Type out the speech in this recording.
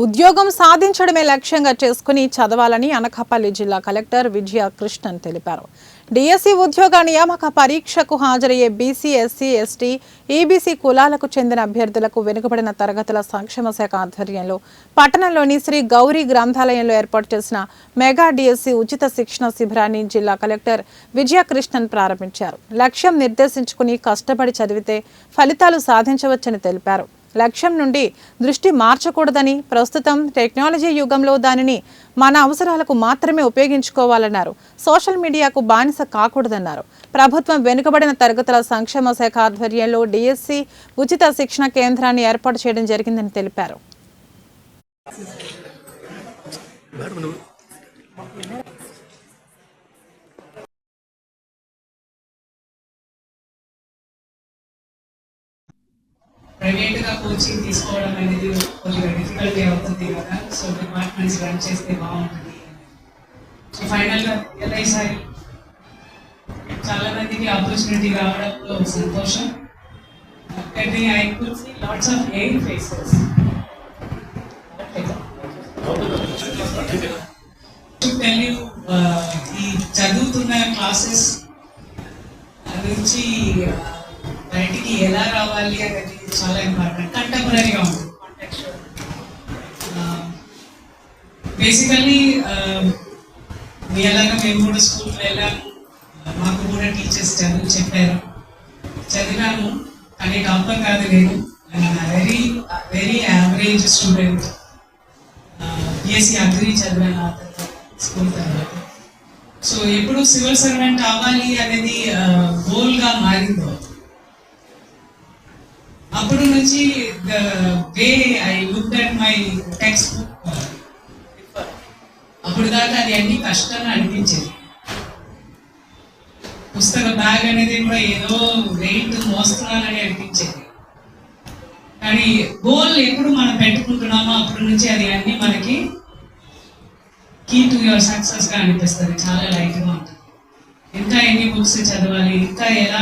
ఉద్యోగం సాధించడమే లక్ష్యంగా చేసుకుని చదవాలని అనకాపల్లి జిల్లా కలెక్టర్ విజయ కృష్ణన్ తెలిపారు. డిఎస్సి ఉద్యోగ నియామక పరీక్షకు హాజరయ్యే బీసీ, ఎస్సీ, ఎస్టీ, ఈబీసీ కులాలకు చెందిన అభ్యర్థులకు వెనుకబడిన తరగతుల సంక్షేమ శాఖ ఆధ్వర్యంలో పట్టణంలోని శ్రీ గౌరీ గ్రంథాలయంలో ఏర్పాటు చేసిన మెగా డిఎస్సి ఉచిత శిక్షణ శిబిరాన్ని జిల్లా కలెక్టర్ విజయ కృష్ణన్ ప్రారంభించారు. లక్ష్యం నిర్దేశించుకుని కష్టపడి చదివితే ఫలితాలు సాధించవచ్చని తెలిపారు. లక్ష్యం నుండి దృష్టి మార్చకూడదని, ప్రస్తుతం టెక్నాలజీ యుగంలో దానిని మన అవసరాలకు మాత్రమే ఉపయోగించుకోవాలన్నారు. సోషల్ మీడియాకు బానిస కాకూడదన్నారు. ప్రభుత్వం వెనుకబడిన తరగతుల సంక్షేమ శాఖ ఆధ్వర్యంలో డిఎస్సి ఉచిత శిక్షణ కేంద్రాన్ని ఏర్పాటు చేయడం జరిగిందని తెలిపారు. ప్రైవేట్గా కోచింగ్ తీసుకోవడం అనేది కొద్దిగా డిఫికల్టీ అవుతుంది కదా. సో డిపార్ట్మెంట్స్ రన్ చేస్తే బాగుంటుంది. సో ఫైనల్గా రియలైజ్ అయ్యి చాలా మందికి ఆపర్చునిటీ రావడంలో సంతోషం. I could see lots of young faces. To tell you, ఈ చదువుతున్న క్లాసెస్ నుంచి బయటికి ఎలా రావాలి అనేది చాలా ఇంపార్టెంట్. కంటెంపరీగా ఉంటుంది. బేసికల్లీ ఎలాగ మేము కూడా స్కూల్కి వెళ్ళాము, మాకు కూడా టీచర్స్ చెప్పారు, చదివాము. కానీ టాపర్ కాదు నేను, very very average student. BSc agri చదివాను ఆ తర్వాత స్కూల్ తర్వాత. సో ఎప్పుడు సివిల్ సర్వెంట్ అవ్వాలి అనేది గోల్గా మారిందో అప్పుడు నుంచి the way I looked at my text book, అప్పుడు దాకా అది అన్ని కష్టంగా అనిపించేది. పుస్తక బ్యాగ్ అనేది కూడా ఏదో వెయిట్ మోస్తున్నానని అనిపించేది. కానీ గోల్ ఎప్పుడు మనం పెట్టుకుంటున్నామో అప్పటి నుంచి అది అన్ని మనకి కీ టు యువర్ సక్సెస్ గా అనిపిస్తుంది. చాలా లైట్ గా ఉంటుంది. ఇంకా ఎన్ని బుక్స్ చదవాలి, ఇంకా ఎలా